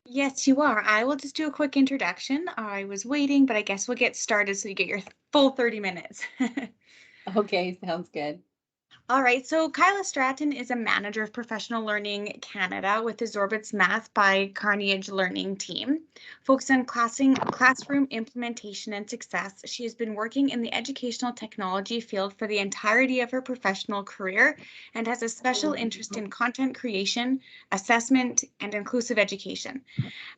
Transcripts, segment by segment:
Yes, you are. I will just do a quick introduction. I was waiting, but I guess we'll get started so you get your full 30 minutes. Okay, sounds good. All right, so Kyla Stratton is a manager of professional learning Canada with the Zorbits Math by Carnegie Learning team. Focused on classroom implementation and success, she has been working in the educational technology field for the entirety of her professional career and has a special interest in content creation, assessment, and inclusive education.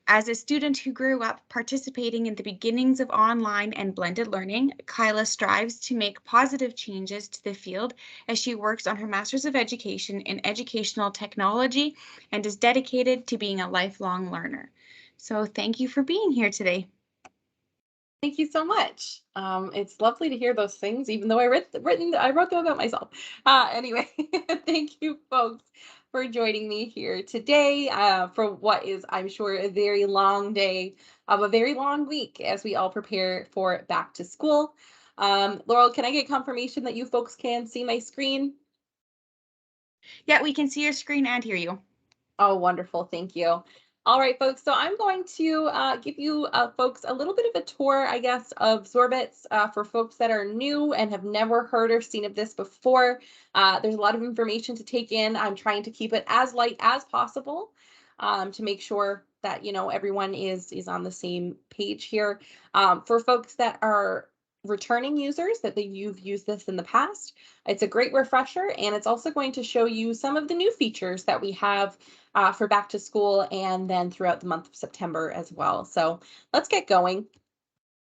As a student who grew up participating in the beginnings of online and blended learning, Kyla strives to make positive changes to the field as she works on her Master's of Education in Educational Technology and is dedicated to being a lifelong learner. So thank you for being here today. Thank you so much. It's lovely to hear those things, even though I wrote them about myself. Anyway, thank you, folks, for joining me here today for what is, I'm sure, a very long day of a very long week as we all prepare for back to school. Laurel, can I get confirmation that you folks can see my screen? Yeah, we can see your screen and hear you. Oh, wonderful. Thank you. All right, folks. So I'm going to give you folks a little bit of a tour, I guess, of Zorbits for folks that are new and have never heard or seen of this before. There's a lot of information to take in. I'm trying to keep it as light as possible to make sure that everyone is on the same page here. For folks that are returning users you've used this in the past, it's a great refresher, and it's also going to show you some of the new features that we have for back to school and then throughout the month of September as well. So let's get going.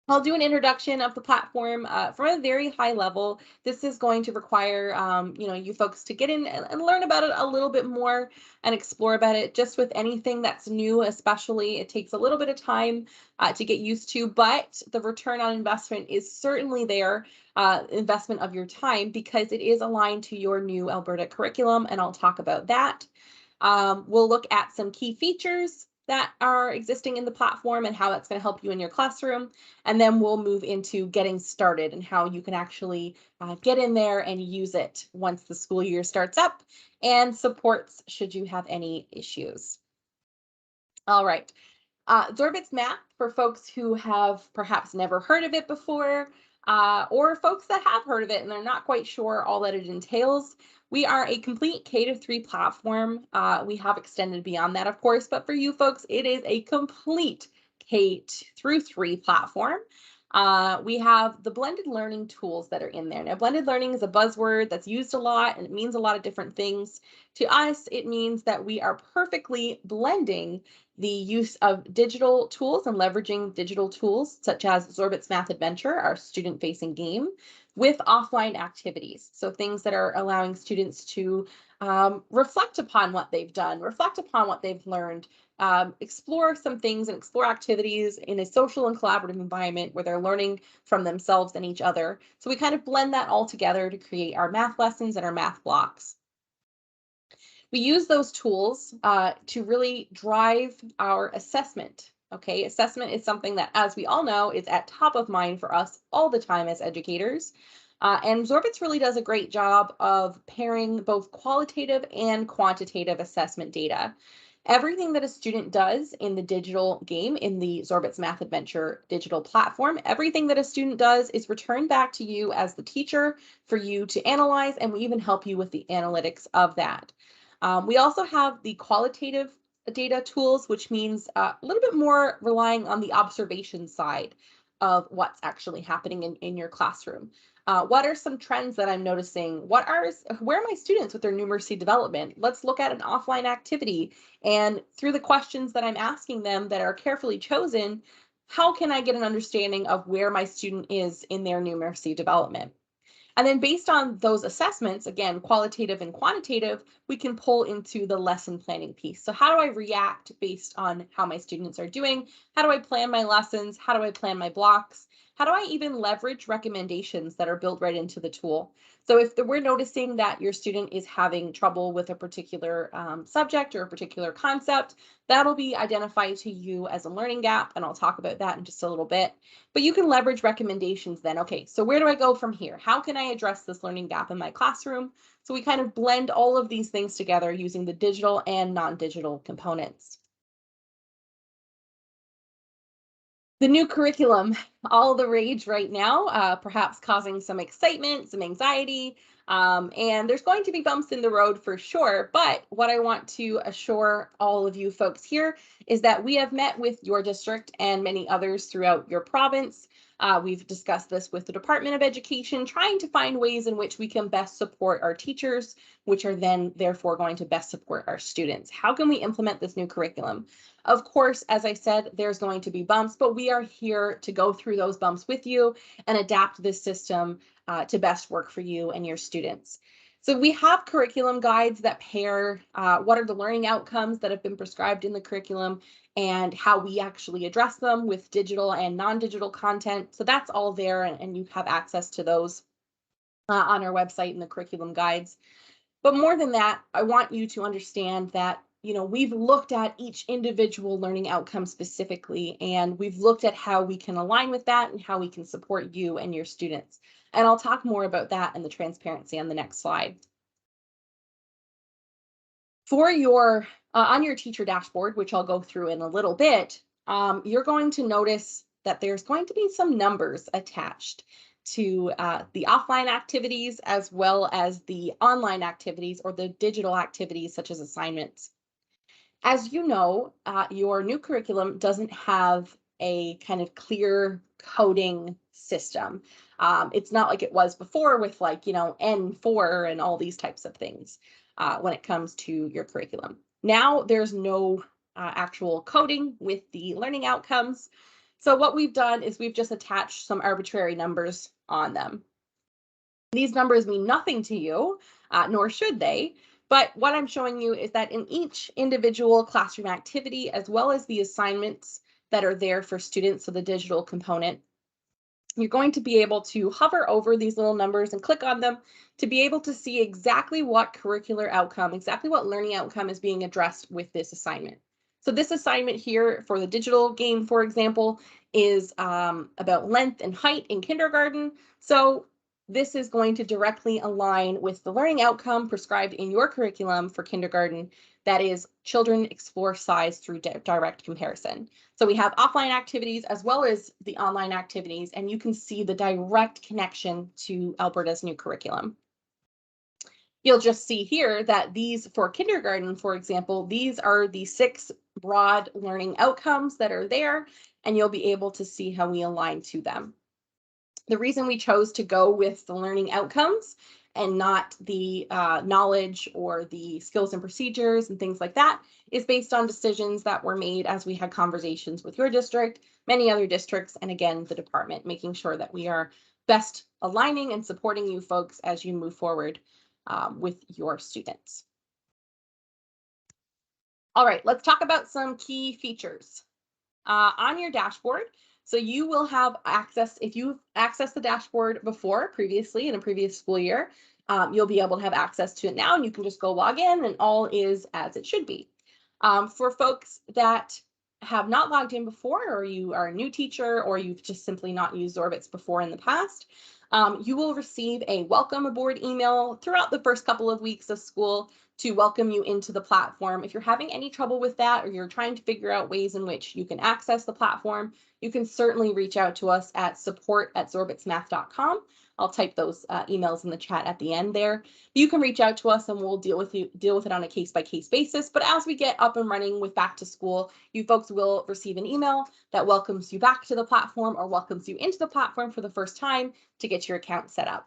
I'll do an introduction of the platform from a very high level. This is going to require, you folks to get in and learn about it a little bit more and explore about it. Just with anything that's new, especially, it takes a little bit of time to get used to, but the return on investment is certainly there, investment of your time, because it is aligned to your new Alberta curriculum, and I'll talk about that. We'll look at some key features that are existing in the platform and how that's going to help you in your classroom. And then we'll move into getting started and how you can actually get in there and use it once the school year starts up, and supports should you have any issues. All right. Zorbits Math, for folks who have perhaps never heard of it before, or folks that have heard of it and they're not quite sure all that it entails. We are a complete K-3 platform. We have extended beyond that, of course, but for you folks, it is a complete K-3 platform. We have the blended learning tools that are in there. Now, blended learning is a buzzword that's used a lot and it means a lot of different things. To us, it means that we are perfectly blending the use of digital tools and leveraging digital tools such as Zorbits Math Adventure, our student-facing game, with offline activities. So things that are allowing students to reflect upon what they've done, reflect upon what they've learned, explore some things and explore activities in a social and collaborative environment where they're learning from themselves and each other. So we kind of blend that all together to create our math lessons and our math blocks. We use those tools to really drive our assessment. Okay, assessment is something that, as we all know, is at top of mind for us all the time as educators. And Zorbits really does a great job of pairing both qualitative and quantitative assessment data. Everything that a student does in the digital game, in the Zorbits Math Adventure digital platform, everything that a student does is returned back to you as the teacher for you to analyze, and we even help you with the analytics of that. We also have the qualitative data tools, which means a little bit more relying on the observation side of what's actually happening in your classroom. What are some trends that I'm noticing? Where are my students with their numeracy development? Let's look at an offline activity, and through the questions that I'm asking them that are carefully chosen, how can I get an understanding of where my student is in their numeracy development? And then based on those assessments, again, qualitative and quantitative, we can pull into the lesson planning piece. So how do I react based on how my students are doing? How do I plan my lessons? How do I plan my blocks? How do I even leverage recommendations that are built right into the tool? So if we're noticing that your student is having trouble with a particular subject or a particular concept, that'll be identified to you as a learning gap, and I'll talk about that in just a little bit. But you can leverage recommendations then. Okay, so where do I go from here? How can I address this learning gap in my classroom? So we kind of blend all of these things together using the digital and non-digital components. The new curriculum, all the rage right now, perhaps causing some excitement, some anxiety, and there's going to be bumps in the road for sure. But what I want to assure all of you folks here is that we have met with your district and many others throughout your province. We've discussed this with the Department of Education, trying to find ways in which we can best support our teachers, which are then therefore going to best support our students. How can we implement this new curriculum? Of course, as I said, there's going to be bumps, but we are here to go through those bumps with you and adapt this system to best work for you and your students. So we have curriculum guides that pair what are the learning outcomes that have been prescribed in the curriculum and how we actually address them with digital and non-digital content. So that's all there, and you have access to those on our website in the curriculum guides. But more than that, I want you to understand that, we've looked at each individual learning outcome specifically, and we've looked at how we can align with that and how we can support you and your students. And I'll talk more about that and the transparency on the next slide. For your, on your teacher dashboard, which I'll go through in a little bit, you're going to notice that there's going to be some numbers attached to the offline activities as well as the online activities or the digital activities such as assignments. As you know, your new curriculum doesn't have a kind of clear coding system. It's not like it was before with like, N4 and all these types of things when it comes to your curriculum. Now there's no actual coding with the learning outcomes. So what we've done is we've just attached some arbitrary numbers on them. These numbers mean nothing to you, nor should they. But what I'm showing you is that in each individual classroom activity, as well as the assignments that are there for students, so the digital component, you're going to be able to hover over these little numbers and click on them to be able to see exactly what curricular outcome, exactly what learning outcome is being addressed with this assignment. So this assignment here for the digital game, for example, is about length and height in kindergarten. So this is going to directly align with the learning outcome prescribed in your curriculum for kindergarten. That is, children explore size through direct comparison. So we have offline activities as well as the online activities, and you can see the direct connection to Alberta's new curriculum. You'll just see here that these for kindergarten, for example, these are the 6 broad learning outcomes that are there, and you'll be able to see how we align to them. The reason we chose to go with the learning outcomes and not the knowledge or the skills and procedures and things like that is based on decisions that were made as we had conversations with your district, many other districts, and again, the department, making sure that we are best aligning and supporting you folks as you move forward with your students. All right, let's talk about some key features. On your dashboard, so you will have access, if you've accessed the dashboard before, previously in a previous school year, you'll be able to have access to it now, and you can just go log in and all is as it should be. For folks that have not logged in before, or you are a new teacher, or you've just simply not used Zorbits before in the past, you will receive a welcome aboard email throughout the first couple of weeks of school to welcome you into the platform. If you're having any trouble with that, or you're trying to figure out ways in which you can access the platform, you can certainly reach out to us at support@zorbitsmath.com. I'll type those emails in the chat at the end there. You can reach out to us and we'll deal with it on a case-by-case basis. But as we get up and running with back to school, you folks will receive an email that welcomes you back to the platform or welcomes you into the platform for the first time to get your account set up.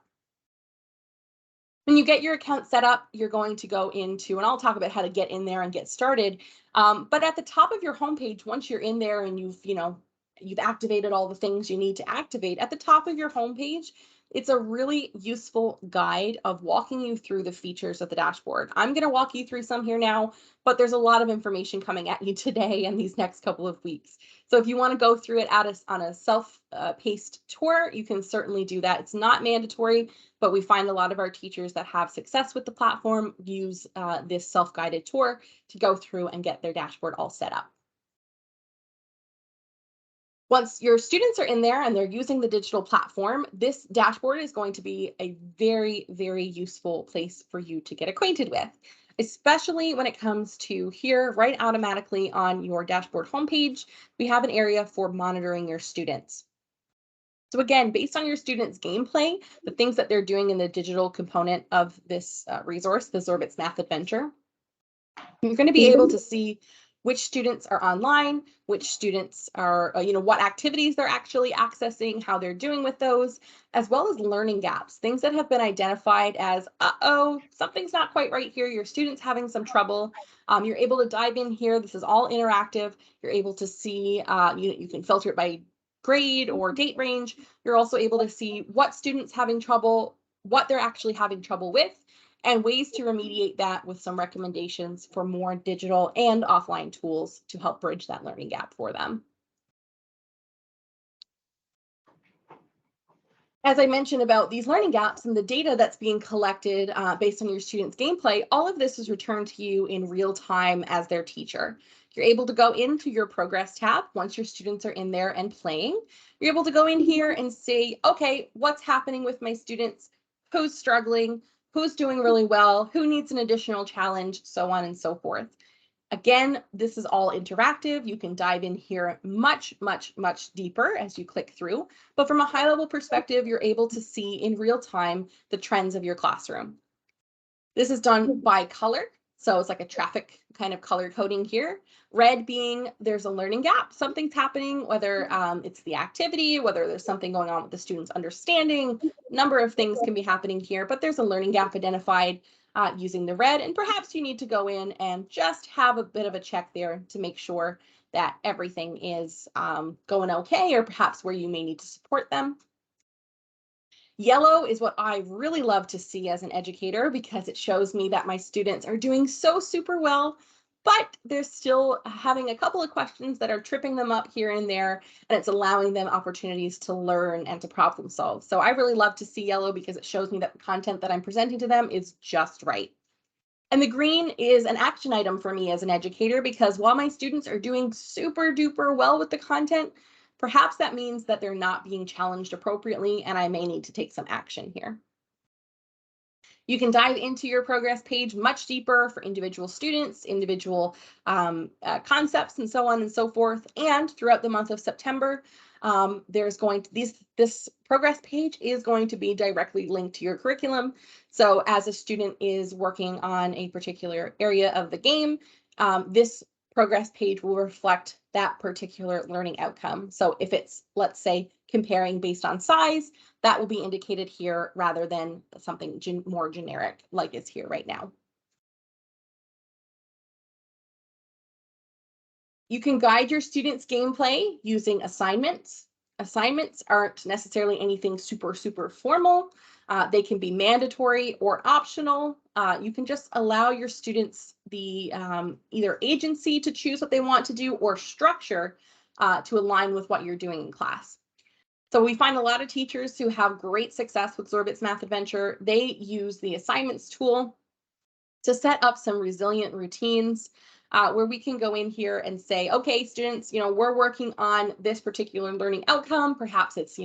When you get your account set up, you're going to go into, and I'll talk about how to get in there and get started. But at the top of your homepage, once you're in there and you've activated all the things you need to activate, at the top of your homepage, it's a really useful guide of walking you through the features of the dashboard. I'm going to walk you through some here now, but there's a lot of information coming at you today and these next couple of weeks. So if you want to go through it on a self-paced tour, you can certainly do that. It's not mandatory, but we find a lot of our teachers that have success with the platform use this self-guided tour to go through and get their dashboard all set up. Once your students are in there and they're using the digital platform, this dashboard is going to be a very, very useful place for you to get acquainted with. especially when it comes to here, right automatically on your dashboard homepage, we have an area for monitoring your students. So again, based on your students' gameplay, the things that they're doing in the digital component of this resource, the Zorbits Math Adventure, you're going to be able to see which students are online, which students are, what activities they're actually accessing, how they're doing with those, as well as learning gaps, things that have been identified as, something's not quite right here. Your student's having some trouble. You're able to dive in here. This is all interactive. You're able to see, you can filter it by grade or date range. You're also able to see what students having trouble, what they're actually having trouble with, and ways to remediate that with some recommendations for more digital and offline tools to help bridge that learning gap for them. As I mentioned about these learning gaps and the data that's being collected based on your students' gameplay, all of this is returned to you in real time as their teacher. You're able to go into your progress tab once your students are in there and playing. You're able to go in here and say, okay, what's happening with my students? Who's struggling? Who's doing really well? Who needs an additional challenge? So on and so forth. Again, this is all interactive. You can dive in here much, much, much deeper as you click through. But from a high level perspective, you're able to see in real time the trends of your classroom. This is done by color. So it's like a traffic kind of color coding here. Red being there's a learning gap, something's happening, whether it's the activity, whether there's something going on with the student's understanding, number of things can be happening here, but there's a learning gap identified using the red, and perhaps you need to go in and just have a bit of a check there to make sure that everything is going okay, or perhaps where you may need to support them. Yellow is what I really love to see as an educator because it shows me that my students are doing so super well, but they're still having a couple of questions that are tripping them up here and there, and it's allowing them opportunities to learn and to problem solve. So I really love to see yellow because it shows me that the content that I'm presenting to them is just right. And the green is an action item for me as an educator because while my students are doing super duper well with the content, perhaps that means that they're not being challenged appropriately and I may need to take some action here. You can dive into your progress page much deeper for individual students, individual concepts, and so on and so forth. And throughout the month of September, there's going to this progress page is going to be directly linked to your curriculum. So as a student is working on a particular area of the game, this progress page will reflect that particular learning outcome. So if it's, let's say, comparing based on size, that will be indicated here rather than something more generic like is here right now. You can guide your students' gameplay using assignments. Assignments aren't necessarily anything super, super formal. They can be mandatory or optional. You can just allow your students the either agency to choose what they want to do or structure to align with what you're doing in class. So we find a lot of teachers who have great success with Zorbits Math Adventure. They use the assignments tool to set up some resilient routines where we can go in here and say, okay, students, we're working on this particular learning outcome. Perhaps it's,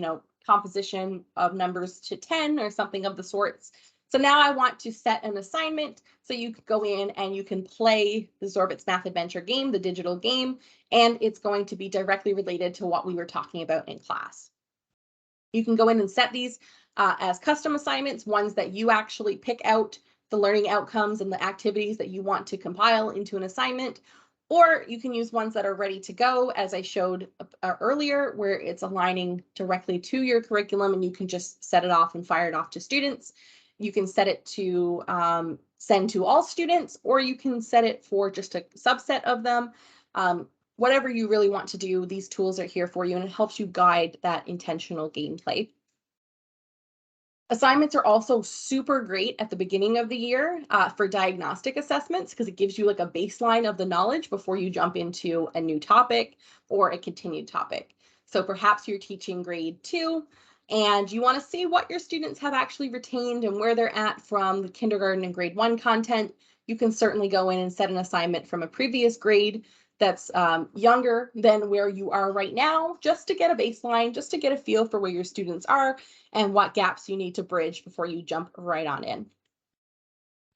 composition of numbers to 10 or something of the sorts. So now I want to set an assignment so you can go in and you can play the Zorbits Math Adventure game, the digital game, and it's going to be directly related to what we were talking about in class. You can go in and set these as custom assignments, ones that you actually pick out the learning outcomes and the activities that you want to compile into an assignment, or you can use ones that are ready to go, as I showed earlier, where it's aligning directly to your curriculum and you can just set it off and fire it off to students. You can set it to send to all students, or you can set it for just a subset of them. Whatever you really want to do, these tools are here for you and it helps you guide that intentional gameplay. Assignments are also super great at the beginning of the year for diagnostic assessments because it gives you like a baseline of the knowledge before you jump into a new topic or a continued topic. So perhaps you're teaching grade 2 and you want to see what your students have actually retained and where they're at from the kindergarten and grade 1 content. You can certainly go in and set an assignment from a previous grade that's younger than where you are right now, just to get a baseline, just to get a feel for where your students are and what gaps you need to bridge before you jump right on in.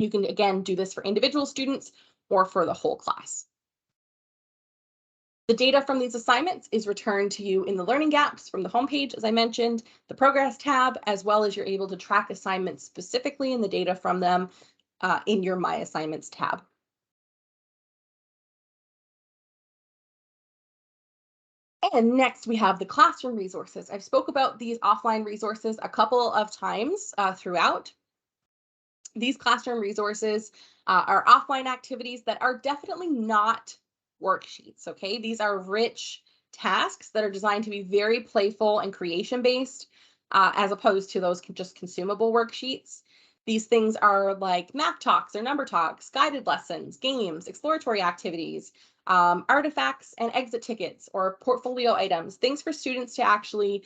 You can, again, do this for individual students or for the whole class. The data from these assignments is returned to you in the learning gaps from the homepage, as I mentioned, the progress tab, as well as you're able to track assignments specifically and the data from them in your My Assignments tab. And next we have the classroom resources. I've spoke about these offline resources a couple of times throughout. These classroom resources are offline activities that are definitely not worksheets, okay? These are rich tasks that are designed to be very playful and creation-based, as opposed to those just consumable worksheets. These things are like math talks or number talks, guided lessons, games, exploratory activities, artifacts and exit tickets or portfolio items, things for students to actually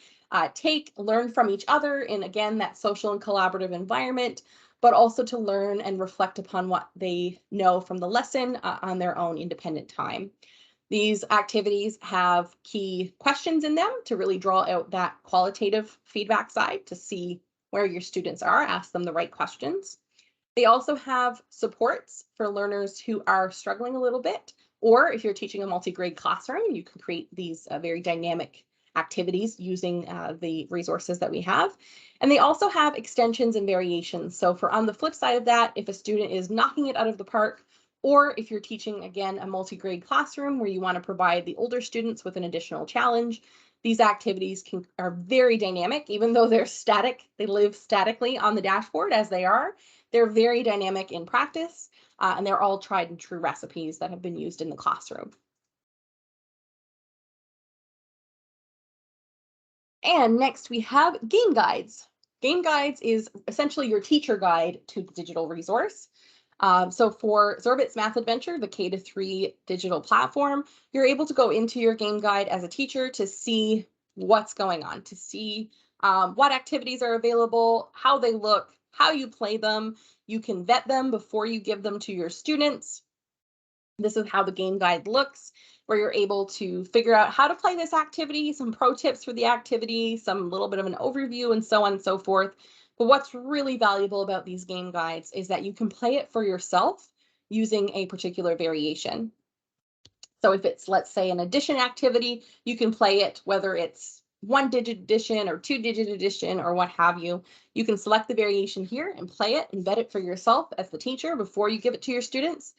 take, learn from each other in, again, that social and collaborative environment, but also to learn and reflect upon what they know from the lesson on their own independent time. These activities have key questions in them to really draw out that qualitative feedback side to see where your students are, ask them the right questions. They also have supports for learners who are struggling a little bit, or if you're teaching a multi-grade classroom, you can create these very dynamic activities using the resources that we have. And they also have extensions and variations. So for on the flip side of that, if a student is knocking it out of the park, or if you're teaching, again, a multi-grade classroom where you want to provide the older students with an additional challenge, these activities are very dynamic, even though they're static, they live statically on the dashboard as they are. They're very dynamic in practice, and they're all tried and true recipes that have been used in the classroom. And next we have game guides. Game guides is essentially your teacher guide to the digital resource. So for Zorbits Math Adventure, the K-3 digital platform, you're able to go into your game guide as a teacher to see what's going on, to see what activities are available, how they look, how you play them. You can vet them before you give them to your students. This is how the game guide looks, where you're able to figure out how to play this activity, some pro tips for the activity, some little bit of an overview, and so on and so forth. But what's really valuable about these game guides is that you can play it for yourself using a particular variation. So if it's, let's say, an addition activity, you can play it whether it's 1-digit addition or 2-digit addition or what have you. You can select the variation here and play it and vet it for yourself as the teacher before you give it to your students.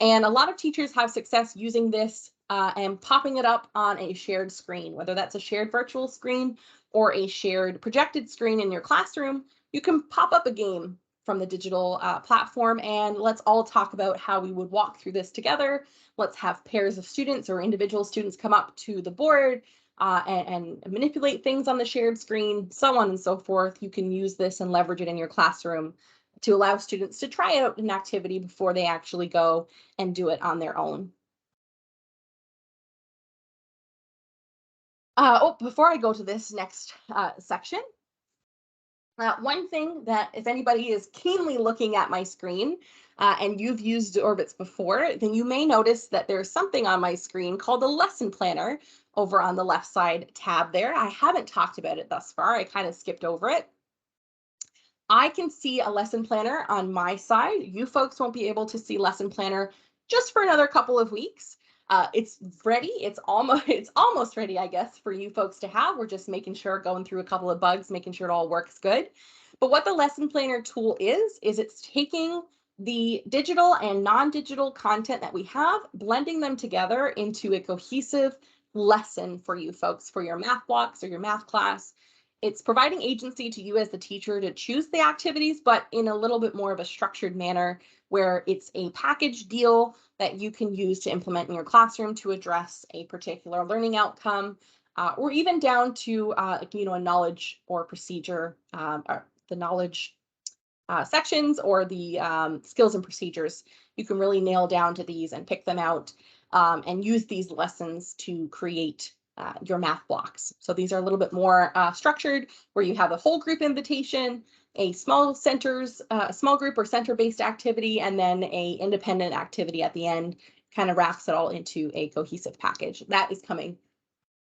And a lot of teachers have success using this and popping it up on a shared screen, whether that's a shared virtual screen or a shared projected screen in your classroom. You can pop up a game from the digital platform, and let's all talk about how we would walk through this together. Let's have pairs of students or individual students come up to the board and manipulate things on the shared screen, so on and so forth. You can use this and leverage it in your classroom to allow students to try out an activity before they actually go and do it on their own. Before I go to this next section, one thing that if anybody is keenly looking at my screen and you've used Zorbits before, then you may notice that there's something on my screen called the lesson planner over on the left side tab there. I haven't talked about it thus far. I kind of skipped over it. I can see a lesson planner on my side. You folks won't be able to see lesson planner just for another couple of weeks. It's ready. It's almost ready, I guess, for you folks to have. We're just making sure, going through a couple of bugs, making sure it all works good. But what the lesson planner tool is it's taking the digital and non-digital content that we have, blending them together into a cohesive lesson for you folks, for your math blocks or your math class. It's providing agency to you as the teacher to choose the activities, but in a little bit more of a structured manner where it's a package deal that you can use to implement in your classroom to address a particular learning outcome, or even down to a knowledge or procedure, or the knowledge sections or the skills and procedures. You can really nail down to these and pick them out and use these lessons to create your math blocks. So these are a little bit more structured, where you have a whole group invitation, a small group or center-based activity, and then a independent activity at the end. Kind of wraps it all into a cohesive package. That is coming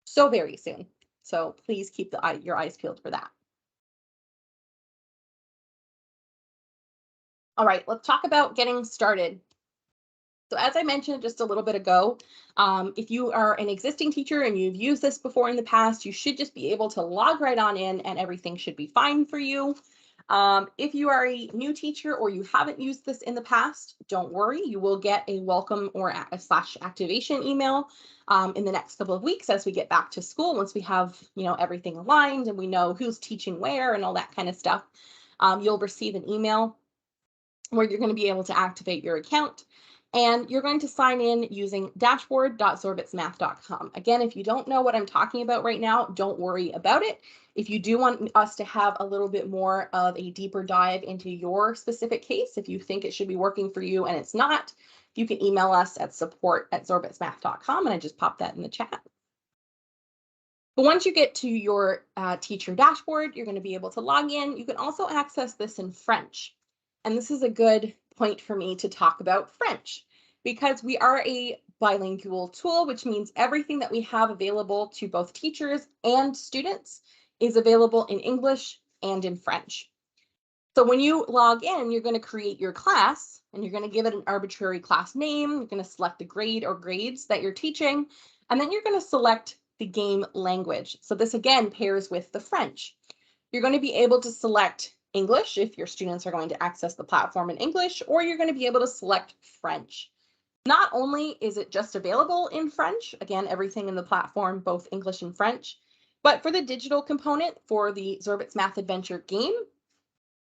so very soon. So please keep your eyes peeled for that. All right, let's talk about getting started. So as I mentioned just a little bit ago, if you are an existing teacher and you've used this before in the past, you should just be able to log right on in and everything should be fine for you. If you are a new teacher or you haven't used this in the past, don't worry, you will get a welcome or a slash activation email in the next couple of weeks as we get back to school, once we have everything aligned and we know who's teaching where and all that kind of stuff. You'll receive an email where you're going to be able to activate your account. And you're going to sign in using dashboard.zorbitsmath.com. Again, if you don't know what I'm talking about right now, don't worry about it. If you do want us to have a little bit more of a deeper dive into your specific case, if you think it should be working for you and it's not, you can email us at support@zorbitsmath.com, and I just popped that in the chat. But once you get to your teacher dashboard, you're going to be able to log in. You can also access this in French. And this is a good point for me to talk about French, because we are a bilingual tool, which means everything that we have available to both teachers and students is available in English and in French. So when you log in, you're going to create your class and you're going to give it an arbitrary class name. You're going to select the grade or grades that you're teaching, and then you're going to select the game language. So this again pairs with the French. You're going to be able to select English if your students are going to access the platform in English, or you're going to be able to select French. Not only is it just available in French, again, everything in the platform, both English and French, but for the digital component for the Zorbits Math Adventure game,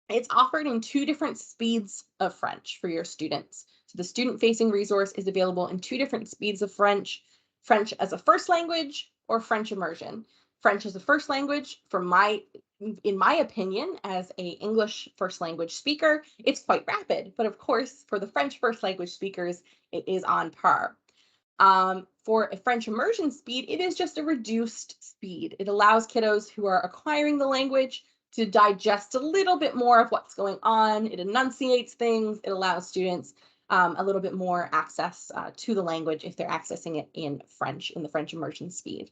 it's offered in 2 different speeds of French for your students. So the student-facing resource is available in 2 different speeds of French, French as a first language or French immersion. French as a first language, in my opinion, as a English first language speaker, it's quite rapid. But of course, for the French first language speakers, it is on par. For a French immersion speed, it is just a reduced speed. It allows kiddos who are acquiring the language to digest a little bit more of what's going on. It enunciates things. It allows students a little bit more access to the language if they're accessing it in French, in the French immersion speed.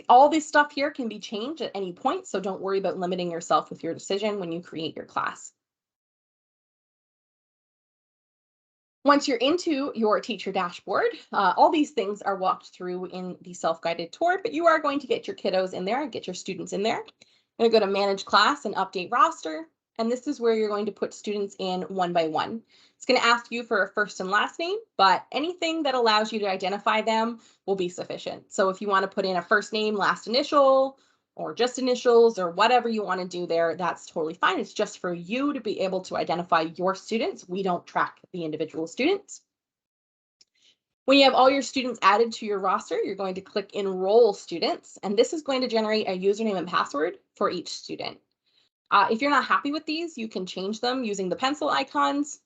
All this stuff here can be changed at any point, so don't worry about limiting yourself with your decision when you create your class. Once you're into your teacher dashboard, all these things are walked through in the self-guided tour, but you are going to get your kiddos in there, get your students in there. You're going to go to manage class and update roster, and this is where you're going to put students in one by one. It's going to ask you for a first and last name, but anything that allows you to identify them will be sufficient. So if you want to put in a first name, last initial, or just initials, or whatever you want to do there, that's totally fine. It's just for you to be able to identify your students. We don't track the individual students. When you have all your students added to your roster, you're going to click Enroll Students, and this is going to generate a username and password for each student. If you're not happy with these, you can change them using the pencil icons.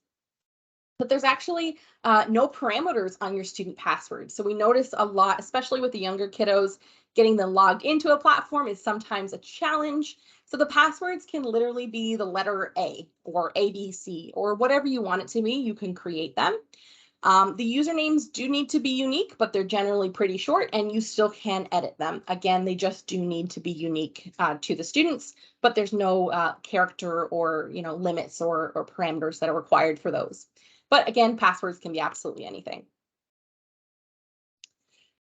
But there's actually no parameters on your student password. So we notice a lot, especially with the younger kiddos, getting them logged into a platform is sometimes a challenge. So the passwords can literally be the letter A or ABC or whatever you want it to be. You can create them. The usernames do need to be unique, but they're generally pretty short and you still can edit them. Again, they just do need to be unique to the students, but there's no character or limits or parameters that are required for those. But again, passwords can be absolutely anything.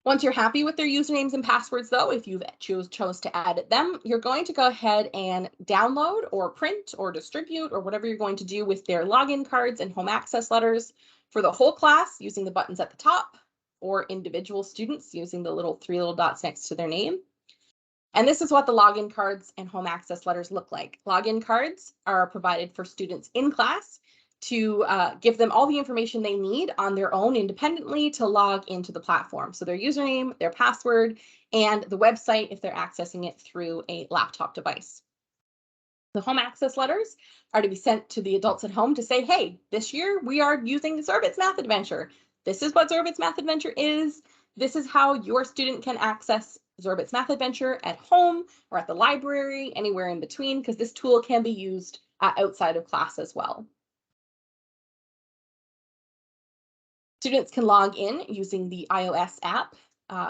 Once you're happy with their usernames and passwords, though, if you've chose to edit them, you're going to go ahead and download or print or distribute or whatever you're going to do with their login cards and home access letters for the whole class using the buttons at the top, or individual students using the 3 little dots next to their name. And this is what the login cards and home access letters look like. Login cards are provided for students in class to give them all the information they need on their own independently to log into the platform. So their username, their password, and the website if they're accessing it through a laptop device. The home access letters are to be sent to the adults at home to say, hey, this year we are using Zorbits Math Adventure. This is what Zorbits Math Adventure is. This is how your student can access Zorbits Math Adventure at home or at the library, anywhere in between, because this tool can be used outside of class as well. Students can log in using the iOS app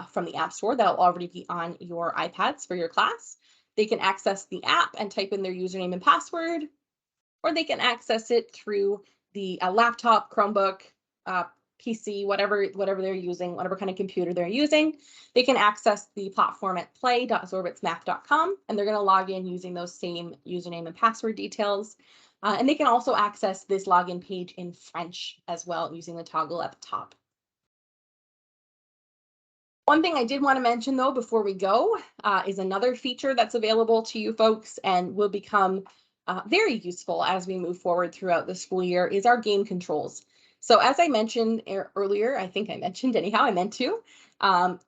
from the App Store that'll already be on your iPads for your class. They can access the app and type in their username and password, or they can access it through the laptop, Chromebook, PC, whatever they're using, whatever kind of computer they're using. They can access the platform at play.zorbitsmath.com, and they're going to log in using those same username and password details. And they can also access this login page in French as well using the toggle at the top. One thing I did want to mention, though, before we go, is another feature that's available to you folks and will become very useful as we move forward throughout the school year is our game controls. So as I mentioned earlier, I think I mentioned anyhow, I meant to,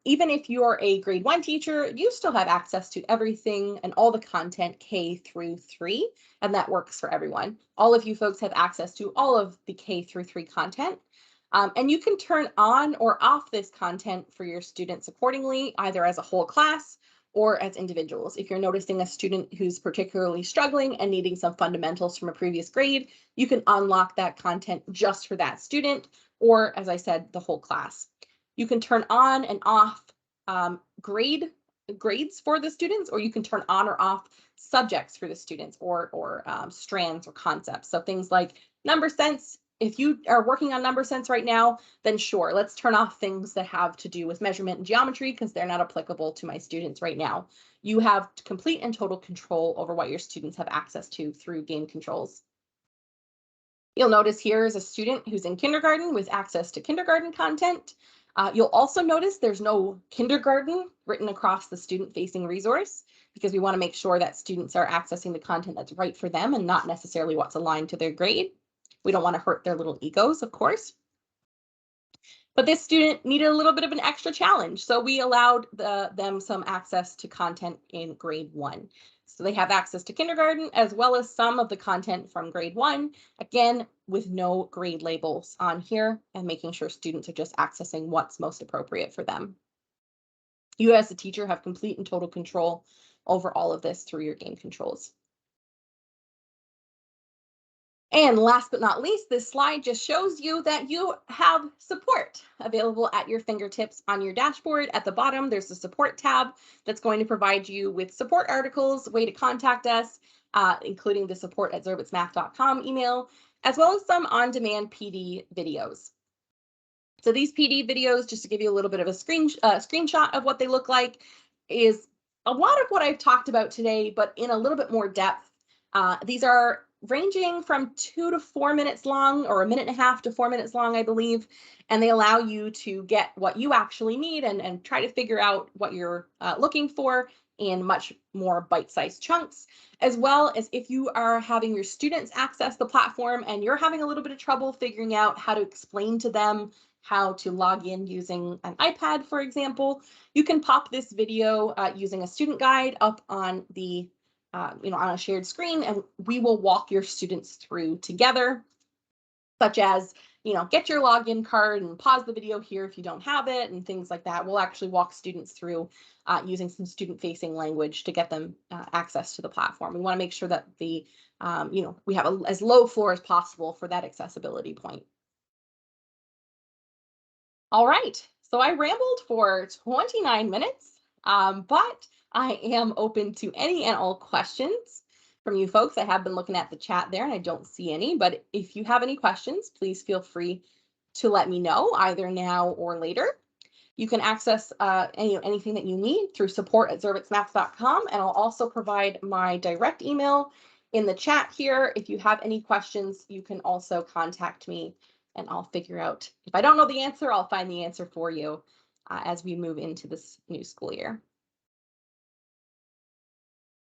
even if you're a grade 1 teacher, you still have access to everything and all the content K through 3, and that works for everyone. All of you folks have access to all of the K through 3 content. And you can turn on or off this content for your students accordingly, either as a whole class or as individuals. If you're noticing a student who's particularly struggling and needing some fundamentals from a previous grade, you can unlock that content just for that student, or as I said, the whole class. You can turn on and off grades for the students, or you can turn on or off subjects for the students, or strands or concepts. So things like number sense. If you are working on number sense right now, then sure, let's turn off things that have to do with measurement and geometry because they're not applicable to my students right now. You have complete and total control over what your students have access to through game controls. You'll notice here is a student who's in kindergarten with access to kindergarten content. You'll also notice there's no kindergarten written across the student-facing resource because we want to make sure that students are accessing the content that's right for them and not necessarily what's aligned to their grade. We don't want to hurt their little egos, of course. But this student needed a little bit of an extra challenge, so we allowed them some access to content in grade 1. So they have access to kindergarten as well as some of the content from grade 1, again, with no grade labels on here and making sure students are just accessing what's most appropriate for them. You as a teacher have complete and total control over all of this through your game controls. And last but not least, this slide just shows you that you have support available at your fingertips on your dashboard. At the bottom, there's a support tab that's going to provide you with support articles, way to contact us, including the support@zorbitsmath.com email, as well as some on-demand PD videos. So these PD videos, just to give you a little bit of a screenshot of what they look like, is a lot of what I've talked about today, but in a little bit more depth. These are ranging from 2 to 4 minutes long, or 1.5 to 4 minutes long, I believe, and they allow you to get what you actually need and try to figure out what you're looking for in much more bite-sized chunks, as well as if you are having your students access the platform and you're having a little bit of trouble figuring out how to explain to them how to log in using an iPad, for example, you can pop this video using a student guide up on the on a shared screen, and we will walk your students through together, such as, get your login card and pause the video here if you don't have it and things like that. We'll actually walk students through using some student-facing language to get them access to the platform. We want to make sure that we have as low floor as possible for that accessibility point. All right, so I rambled for 29 minutes, but I am open to any and all questions from you folks. I have been looking at the chat there and I don't see any, but if you have any questions, please feel free to let me know either now or later. You can access anything that you need through support@zorbitsmath.com, and I'll also provide my direct email in the chat here. If you have any questions, you can also contact me and I'll figure out, if I don't know the answer, I'll find the answer for you as we move into this new school year.